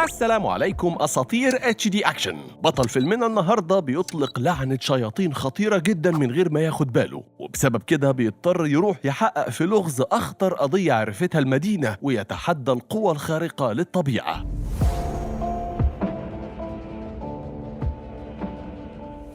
السلام عليكم أساطير HD أكشن. بطل فيلمنا النهاردة بيطلق لعنة شياطين خطيرة جدا من غير ما ياخد باله، وبسبب كده بيضطر يروح يحقق في لغز أخطر قضية عرفتها المدينة ويتحدى القوى الخارقة للطبيعة.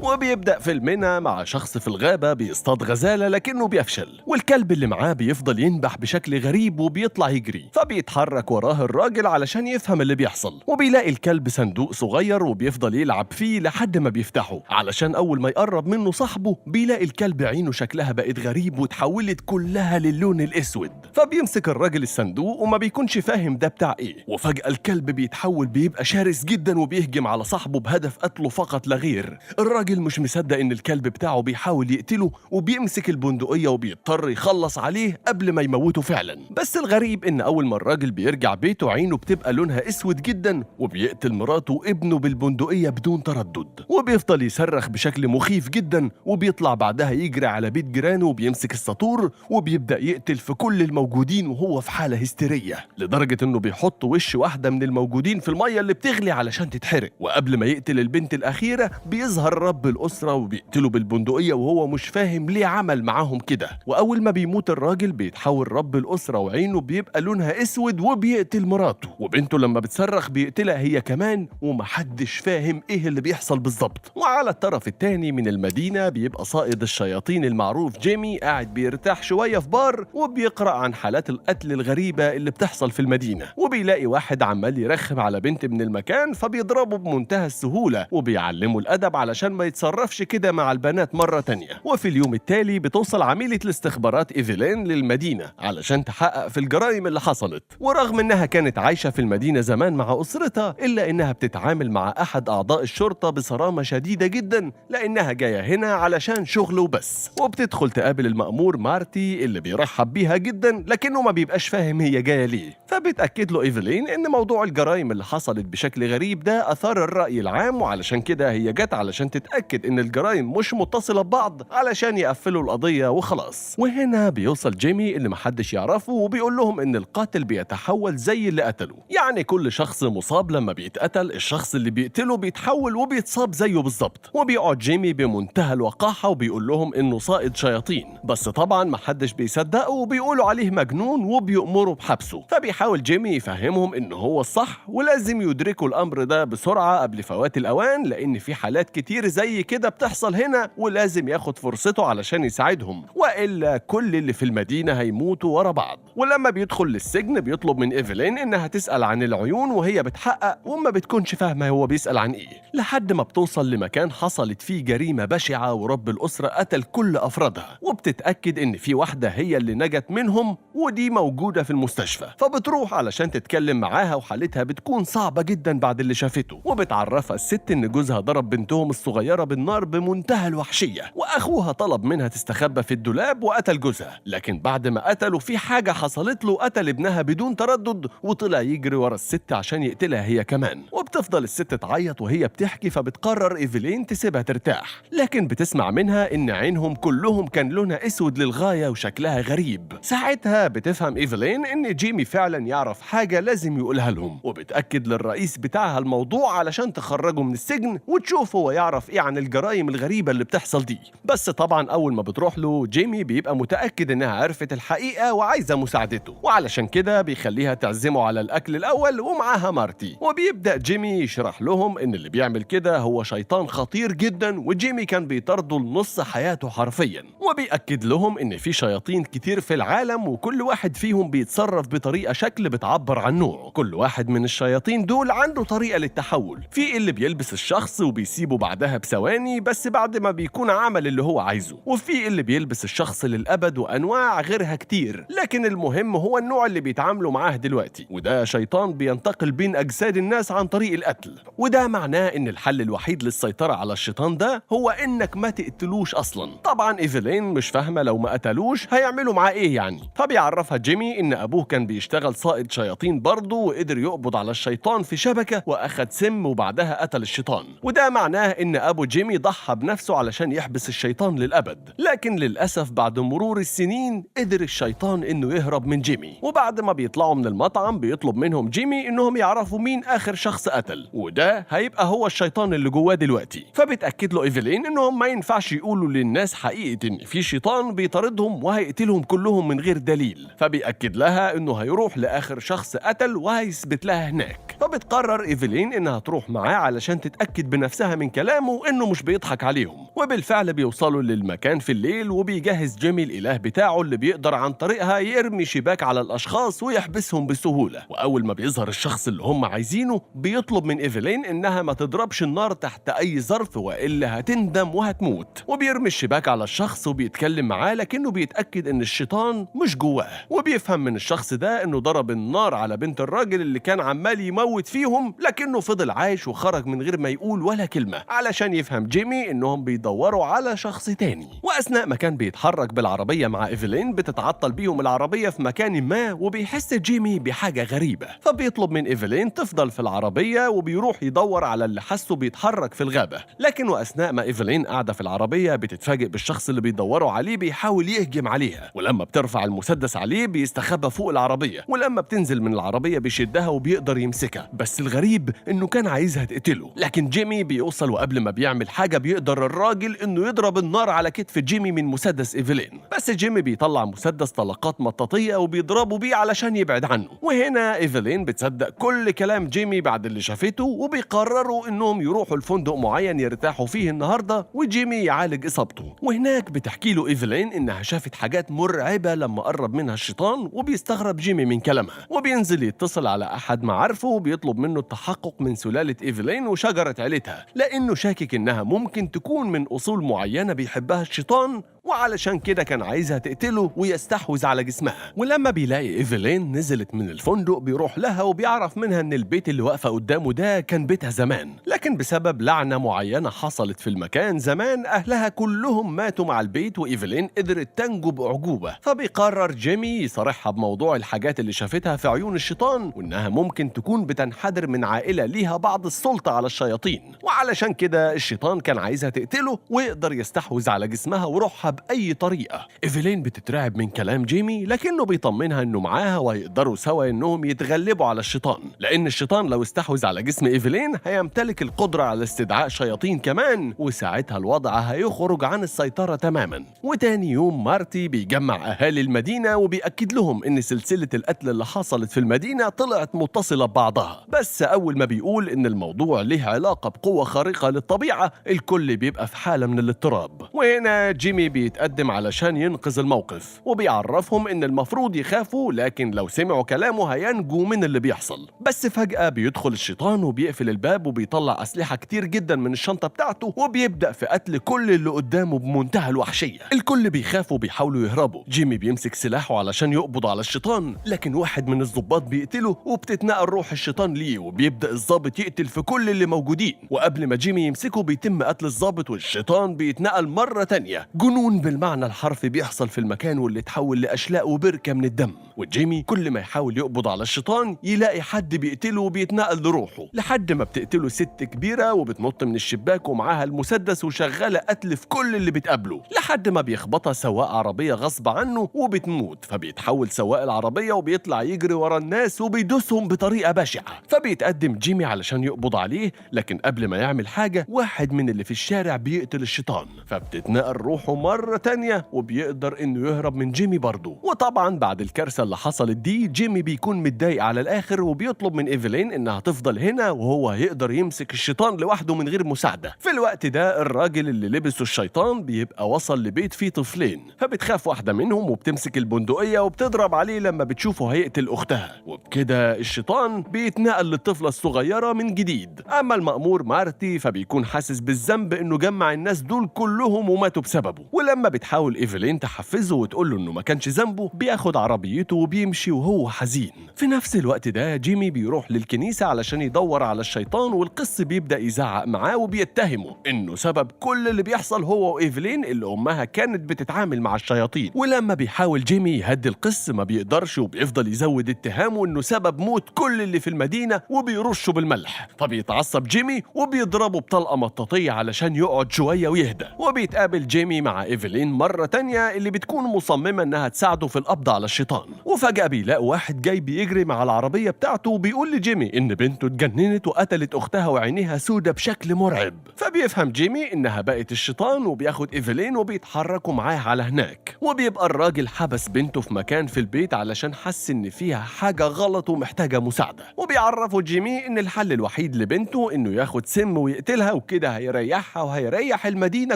وبيبدأ فيلمنا مع شخص في الغابة بيصطاد غزالة لكنه بيفشل، والكلب اللي معاه بيفضل ينبح بشكل غريب وبيطلع يجري، فبيتحرك وراه الراجل علشان يفهم اللي بيحصل، وبيلاقي الكلب صندوق صغير وبيفضل يلعب فيه لحد ما بيفتحه، علشان أول ما يقرب منه صاحبه بيلاقي الكلب عينه شكلها بقت غريب وتحولت كلها للون الأسود، فبيمسك الراجل الصندوق وما بيكونش فاهم ده بتاع إيه، وفجأة الكلب بيتحول بيبقى شرس جدا وبيهجم على صاحبه بهدف قتله فقط لا غير. الراجل مش مصدق ان الكلب بتاعه بيحاول يقتله وبيمسك البندقية وبيضطر يخلص عليه قبل ما يموته فعلا. بس الغريب ان اول ما الراجل بيرجع بيته عينه بتبقى لونها اسود جدا، وبيقتل مراته وابنه بالبندقية بدون تردد، وبيفضل يصرخ بشكل مخيف جدا، وبيطلع بعدها يجري على بيت جيرانه وبيمسك الساطور وبيبدأ يقتل في كل الموجودين وهو في حالة هستيرية، لدرجة انه بيحط وش واحدة من الموجودين في المية اللي بتغلي علشان تتحرق. وقبل ما يقتل البنت الأخيرة بيظهر رب الأسرة وبيقتله بالبندقية وهو مش فاهم ليه عمل معاهم كده. وأول ما بيموت الراجل بيتحول رب الأسرة وعينه بيبقى لونها أسود وبيقتل مراته، وبنته لما بتصرخ بيقتلها هي كمان، ومحدش فاهم إيه اللي بيحصل بالظبط. وعلى الطرف التاني من المدينة بيبقى صائد الشياطين المعروف جيمي قاعد بيرتاح شوية في بار وبيقرأ عن حالات القتل الغريبة اللي بتحصل في المدينة، وبيلاقي واحد عمال يرخم على بنت من المكان فبيضربه بمنتهى السهولة وبيعلمه الأدب علشان ما يتصرفش كده مع البنات مرة تانية. وفي اليوم التالي بتوصل عميلة الاستخبارات إيفيلين للمدينة علشان تحقق في الجرائم اللي حصلت، ورغم إنها كانت عايشة في المدينة زمان مع أسرتها إلا إنها بتتعامل مع أحد أعضاء الشرطة بصرامة شديدة جدا لأنها جاية هنا علشان شغل وبس. وبتدخل تقابل المأمور مارتي اللي بيرحب بيها جدا لكنه ما بيبقاش فاهم هي جاية ليه، فبتأكد له إيفيلين إن موضوع الجرائم اللي حصلت بشكل غريب ده أثار الرأي العام، وعلشان كده هي جت علشان تتأكد إن الجرائم مش متصلة ببعض علشان يقفلوا القضية وخلاص. وهنا بيوصل جيمي اللي محدش يعرفه وبيقول لهم إن القاتل بيتحول زي اللي قتله، يعني كل شخص مصاب لما بيتقتل الشخص اللي بيقتله بيتحول وبيتصاب زيه بالظبط. وبيقعد جيمي بمنتهى الوقاحة وبيقول لهم إنه صائد شياطين، بس طبعا محدش بيصدقه وبيقولوا عليه مجنون وبيأمروا بحبسه. فبيحاول جيمي يفهمهم إنه هو الصح ولازم يدركوا الأمر ده بسرعة قبل فوات الأوان، لأن في حالات كتير زي كده بتحصل هنا ولازم ياخد فرصته علشان يساعدهم، وإلا كل اللي في المدينة هيموتوا ورا بعض. ولما بيدخل للسجن بيطلب من إيفيلين إنها تسأل عن العيون وهي بتحقق وما بتكونش فاهمة هو بيسأل عن إيه، لحد ما بتوصل لمكان حصلت فيه جريمة بشعة ورب الأسرة قتل كل أفرادها، وبتتأكد إن في واحدة هي اللي نجت منهم ودي موجودة في المستشفى، فبتروح علشان تتكلم معاها وحالتها بتكون صعبة جدا بعد اللي شافته. وبتعرفها الست إن جوزها ضرب بنتهم الصغيرة بالنار بمنتهى الوحشية، وأخوها طلب منها تستخبى في الدولاب وقتل جوزها، لكن بعد ما قتلوا في حاجة حصلت له قتل ابنها بدون تردد وطلع يجري ورا الست عشان يقتلها هي كمان. وبتفضل الست تعيط وهي بتحكي، فبتقرر إيفيلين تسيبها ترتاح، لكن بتسمع منها إن عينهم كلهم كان لونها أسود للغاية وشكلها غريب. ساعتها بتفهم إيفيلين إن جيمي فعلا يعرف حاجة لازم يقولها لهم، وبتأكد للرئيس بتاعها الموضوع علشان تخرجه من السجن وتشوف هو يعرف إيه عن الجرائم الغريبة اللي بتحصل دي. بس طبعا أول ما بتروح له جيمي بيبقى متأكد إنها عرفت الحقيقة وعايزة مساعدته، وعلشان كده بيخليها تعزمه على الأكل الأول ومعاها مارتي. وبيبدأ جيمي يشرح لهم إن اللي بيعمل كده هو شيطان خطير جدا وجيمي كان بيطارده لنص حياته حرفيا، وبيأكد لهم إن في شياطين كتير في العالم وكل واحد فيهم بيتصرف بطريقة شكل بتعبر عن نوعه. كل واحد من الشياطين دول عنده طريقة للتحول، في اللي بيلبس الشخص وبيسيبه بعدها بثواني بس بعد ما بيكون عمل اللي هو عايزه، وفي اللي بيلبس الشخص للأبد وأنواع غيرها كتير، لكن المهم هو النوع اللي بيتعاملوا معاه دلوقتي، وده شيطان بينتقل بين أجساد الناس عن طريق القتل. وده معناه إن الحل الوحيد للسيطرة على الشيطان ده هو إنك ما تقتلوش أصلا. طبعا إيفيلين مش فاهمة لو ما قتلوش هيعملوا معاه إيه يعني، فبيعرفها جيمي إن أبوه كان بيشتغل صائد شياطين برضه وقدر يقبض على الشيطان في شبكة وأخد سم وبعدها قتل الشيطان، وده معناه إن أبو وجيمي ضحى بنفسه علشان يحبس الشيطان للأبد. لكن للأسف بعد مرور السنين قدر الشيطان إنه يهرب من جيمي، وبعد ما بيطلعوا من المطعم بيطلب منهم جيمي إنهم يعرفوا مين آخر شخص قتل، وده هيبقى هو الشيطان اللي جواه دلوقتي. فبتأكد له إيفلين إنهم ما ينفعش يقولوا للناس حقيقة إن في شيطان بيطاردهم وهيقتلهم كلهم من غير دليل. فبيأكد لها إنه هيروح لآخر شخص قتل وهيثبت لها هناك. فبتقرر إيفلين إنها تروح معاه علشان تتأكد بنفسها من كلامه إنه مش بيضحك عليهم. وبالفعل بيوصلوا للمكان في الليل، وبيجهز جيمي الإله بتاعه اللي بيقدر عن طريقها يرمي شباك على الأشخاص ويحبسهم بسهولة. وأول ما بيظهر الشخص اللي هم عايزينه بيطلب من إيفلين إنها ما تضربش النار تحت أي ظرف وإلا هتندم وهتموت. وبيرمي الشباك على الشخص وبيتكلم معاه، لكنه بيتأكد إن الشيطان مش جواه. وبيفهم من الشخص ده إنه ضرب النار على بنت الراجل اللي كان عمال يموت فيهم، لكنه فضل عايش وخرج من غير ما يقول ولا كلمة، علشان يفهم جيمي إنهم بيدوروا على شخص تاني. وأثناء ما كان بيتحرك بالعربية مع إيفلين بتتعطل بيهم العربية في مكان ما، وبيحس جيمي بحاجة غريبة. فبيطلب من إيفلين تفضل في العربية وبيروح يدور على اللي حسه بيتحرك في الغابة. لكن وأثناء ما إيفلين قاعدة في العربية بتتفاجئ بالشخص اللي بيدوروا عليه بيحاول يهجم عليها، ولما بترفع المسدس عليه بيستخبى فوق العربية، ولما بتنزل من العربية بيشدها وبيقدر يمسكها. بس الغريب إنه كان عايزها تقتله، لكن جيمي بيوصل وقبل ما بيعمل حاجة بيقدر الراجل إنه يضرب النار على كتف جيمي من مسدس إيفلين. بس جيمي بيطلع مسدس طلقات مطاطية وبيضربه بيه علشان يبعد عنه. وهنا إيفلين بتصدق كل كلام جيمي بعد اللي شافته، وبيقرروا إنهم يروحوا لفندق معين يرتاحوا فيه النهاردة وجيمي يعالج إصابته. وهناك بتحكي له إيفلين إنها شافت حاجات مرعبة لما قرب منها الشيطان، وبيستغرب جيمي من كلامها. وبينزل يتصل على أحد معارفه وبيطلب منه التحقق من سلالة إيفلين وشجرة عيلتها، لأنه شاكك إنها ممكن تكون من أصول معينة بيحبها الشيطان، وعلشان كده كان عايزها تقتله ويستحوذ على جسمها. ولما بيلاقي إيفلين نزلت من الفندق بيروح لها وبيعرف منها إن البيت اللي واقفة قدامه ده كان بيتها زمان، لكن بسبب لعنة معينة حصلت في المكان زمان أهلها كلهم ماتوا مع البيت، وإيفلين قدرت تنجو بأعجوبة. فبيقرر جيمي يصارحها بموضوع الحاجات اللي شافتها في عيون الشيطان، وإنها ممكن تكون بتنحدر من عائلة ليها بعض السلطة على الشياطين، وعلشان كده الشيطان كان عايزها تقتله ويقدر يستحوذ على جسمها وروحها بأي طريقة. إيفلين بتترعب من كلام جيمي، لكنه بيطمنها إنه معاها وهيقدروا سوا إنهم يتغلبوا على الشيطان، لأن الشيطان لو استحوذ على جسم إيفلين هيمتلك القدرة على استدعاء شياطين كمان، وساعتها الوضع هيخرج عن السيطرة تماما. وتاني يوم مارتي بيجمع أهالي المدينة وبيأكد لهم إن سلسلة القتل اللي حصلت في المدينة طلعت متصلة ببعضها، بس أول ما بيقول إن الموضوع له علاقة بقوة خارقة للطبيعة الكل بيبقى في حالة من الاضطراب. وهنا جيمي بيتقدم علشان ينقذ الموقف، وبيعرفهم إن المفروض يخافوا، لكن لو سمعوا كلامه هينجوا من اللي بيحصل. بس فجأة بيدخل الشيطان وبيقفل الباب وبيطلع أسلحة كتير جدا من الشنطة بتاعته، وبيبدأ في قتل كل اللي قدامه بمنتهى الوحشية. الكل بيخافوا وبيحاولوا يهربوا. جيمي بيمسك سلاحه علشان يقبض على الشيطان، لكن واحد من الضباط بيقتله وبتتنقل روح الشيطان ليه، وبيبدأ الضابط يقتل في كل اللي موجودين. وقبل ما جيمي يمسكه بيتم قتل الضابط، والشيطان بيتنقل مرة تانية. جنون بالمعنى الحرفي بيحصل في المكان، واللي اتحول لأشلاء وبركة من الدم. وجيمي كل ما يحاول يقبض على الشيطان يلاقي حد بيقتله وبيتنقل لروحه، لحد ما بتقتله ست كبيرة وبتنط من الشباك ومعاها المسدس وشغالة قتل في كل اللي بتقابله، لحد ما بيخبطها سواق عربية غصب عنه وبتموت. فبيتحول سواق العربية وبيطلع يجري ورا الناس وبيدوسهم بطريقة بشعة. فبيتقدم جيمي علشان يقبض عليه، لكن قبل ما يعمل حاجة واحد من اللي في الشارع بيقتل الشيطان، فبتتنقل روحه مرة تانية وبيقدر انه يهرب من جيمي برضه. وطبعا بعد الكارثة اللي حصلت دي جيمي بيكون متضايق على الآخر، وبيطلب من إيفلين انها تفضل هنا وهو هيقدر يمسك الشيطان لوحده من غير مساعدة. في الوقت ده الراجل اللي لبسه الشيطان بيبقى وصل لبيت فيه طفلين، فبتخاف واحدة منهم وبتمسك البندقية وبتضرب عليه لما بتشوفه هيقتل أختها، وبكده الشيطان بيتنقل للطفلة الصغيرة من جديد. أما المأمور مارتي فبيكون حاسس بالذنب إنه جمع الناس دول كلهم وماتوا بسببه، ولما ولما بتحاول إيفلين تحفزه وتقول له إنه ما كانش ذنبه، بياخد عربيته وبيمشي وهو حزين. في نفس الوقت ده جيمي بيروح للكنيسة علشان يدور على الشيطان، والقس بيبدأ يزعق معاه وبيتهمه إنه سبب كل اللي بيحصل هو وإيفلين اللي أمها كانت بتتعامل مع الشياطين. ولما بيحاول جيمي يهدي القس ما بيقدرش، وبيفضل يزود اتهامه إنه سبب موت كل اللي في المدينة وبيرشه بالملح. فبيتعصب جيمي وبيضربه بطلقة مطاطية علشان يقعد شوية ويهدى. وبيتقابل جيمي مع إيفلين مرة تانية اللي بتكون مصممة إنها تساعده في القبض على الشيطان. وفجأة بيلاقوا واحد جاي بيجري مع العربية بتاعته وبيقول لجيمي إن بنته اتجننت وقتلت أختها وعينيها سودة بشكل مرعب. فبيفهم جيمي إنها بقت الشيطان، وبياخد إيفلين وبيتحركوا معاه على هناك. وبيبقى الراجل حبس بنته في مكان في البيت علشان حس إن فيها حاجة غلط ومحتاجة مساعدة. وبيعرفوا جيمي إن الحل الوحيد لبنته إنه ياخد سم ويقتلها، وكده هيريحها وهيريح المدينة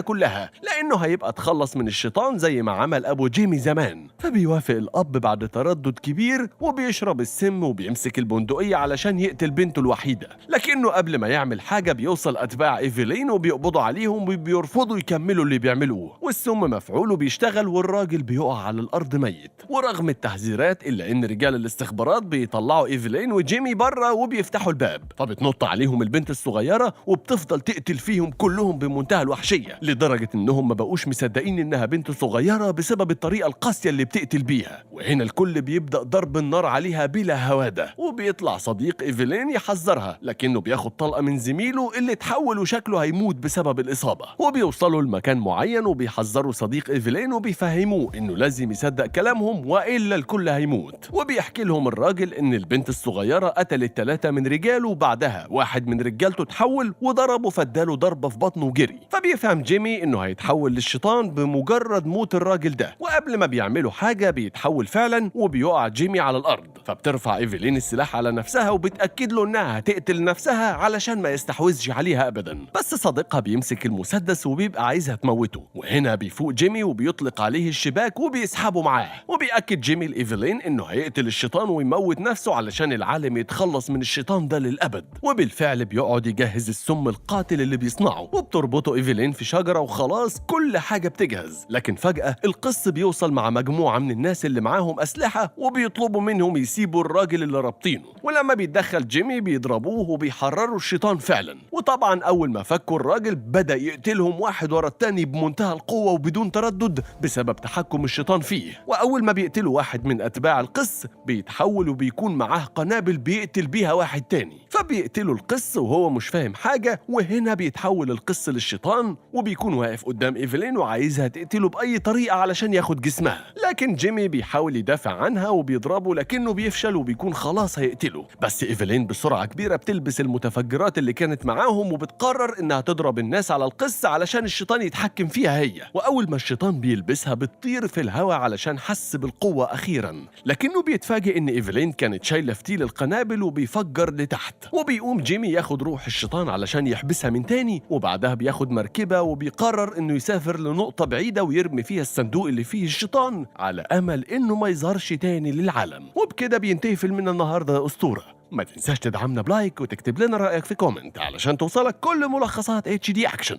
كلها، لأنه هيبقى تخلص من الشيطان زي ما عمل أبو جيمي زمان. فبيوافق الأب بعد تردد كبير، وبيشرب السم وبيمسك البندقية علشان يقتل بنته الوحيدة. لكنه قبل ما يعمل حاجة بيوصل أتباع إيفلين وبيقبضوا عليهم وبيرفضوا يكملوا اللي بيعملوه، والسم مفعول وبيشتغل، والراجل بيقع على الأرض ميت. ورغم التحذيرات إلا إن رجال الاستخبارات بيطلعوا إيفلين وجيمي بره وبيفتحوا الباب، فبتنط عليهم البنت الصغيرة وبتفضل تقتل فيهم كلهم بمنتهى الوحشية، لدرجة إنهم ما بقوش مصدقين إنها بنت صغيرة بسبب الطريقة القاسية اللي بتقتل بيها. وهنا الكل بيبدأ ضرب النار عليها بلا هوادة. وبيطلع صديق إيفلين يحذرها، لكنه بياخد طلقة من زميله اللي اتحول وشكله هيموت بسبب الإصابة. وبيوصلوا لمكان معين وبيحذروا صديق إيفلين وبيفهموه إنه لازم يصدق كلامهم وإلا الكل هيموت. وبيحكي لهم الراجل إن البنت الصغيرة قتلت 3 من رجاله، وبعدها واحد من رجالته اتحول وضربه فاداله ضربة في بطنه وجري. فبيفهم جيمي إنه هيتحول للشيطان بمجرد موت الراجل ده. وقبل ما بيعملوا حاجة بيتحول فعلا وبيقع جيمي على الأرض. فبترفع إيفلين السلاح على نفسها وبتأكد له إنها هتقتل نفسها علشان ما يستحوذش عليها أبدا. بس صديقها بيمسك المسدس وبيبقى عايزها تموته. وهنا بيفوق جيمي وبيطلق عليه الشباك وبيسحبه معاه. وبيأكد جيمي لإيفلين إنه هيقتل الشيطان ويموت نفسه علشان العالم يتخلص من الشيطان ده للأبد. وبالفعل بيقعد يجهز السم القاتل اللي بيصنعه، وبتربطه إيفلين في شجرة وخلاص كل حاجة بتجهز. لكن فجأة القس بيوصل مع مجموعة من الناس اللي معاهم أسلحة وبيطلبوا منهم يسيبوا الراجل اللي رابطينه. ولما بيتدخل جيمي بيضربوه وبيحرروا الشيطان فعلا. وطبعا أول ما فكوا الراجل بدأ يقتلهم واحد ورا التاني بمنتهى القوة وبدون تردد بسبب تحكم الشيطان فيه. وأول ما بيقتلوا واحد من أتباع القس بيتحول وبيكون معاه قنابل بيقتل بيها واحد تاني. فبيقتلوا القس وهو مش فاهم حاجة. وهنا بيتحول القس للشيطان وبيكون واقف قدام إيفلين وعايزها تقتله بأي طريقة علشان ياخد جسمها. لكن جيمي بيحاول يدافع عنها وبيضربه، لكنه بيفشل وبيكون خلاص هيقتله. بس إيفلين بسرعة كبيرة بتلبس المتفجرات اللي كانت معاهم وبتقرر إنها تضرب الناس على القس علشان الشيطان يتحكم فيها هي. وأول ما الشيطان بيلبسها بتطير في الهواء علشان حس بالقوة أخيرا. لكنه بيتفاجئ إن إيفلين كانت شايلة فتيل القنابل وبيفجر لتحت. وبيقوم جيمي ياخد روح الشيطان علشان يحبسها من تاني، وبعدها بياخد مركبة وبيقرر إنه يسافر لنقطة بعيدة ويرمي فيها الصندوق اللي فيه الشيطان على أمل إنه ما يظهرش تاني للعالم. وبكده بينتهي فيلمنا النهاردة يا أسطورة. ما تنساش تدعمنا بلايك وتكتب لنا رأيك في كومنت علشان توصلك كل ملخصات HD أكشن.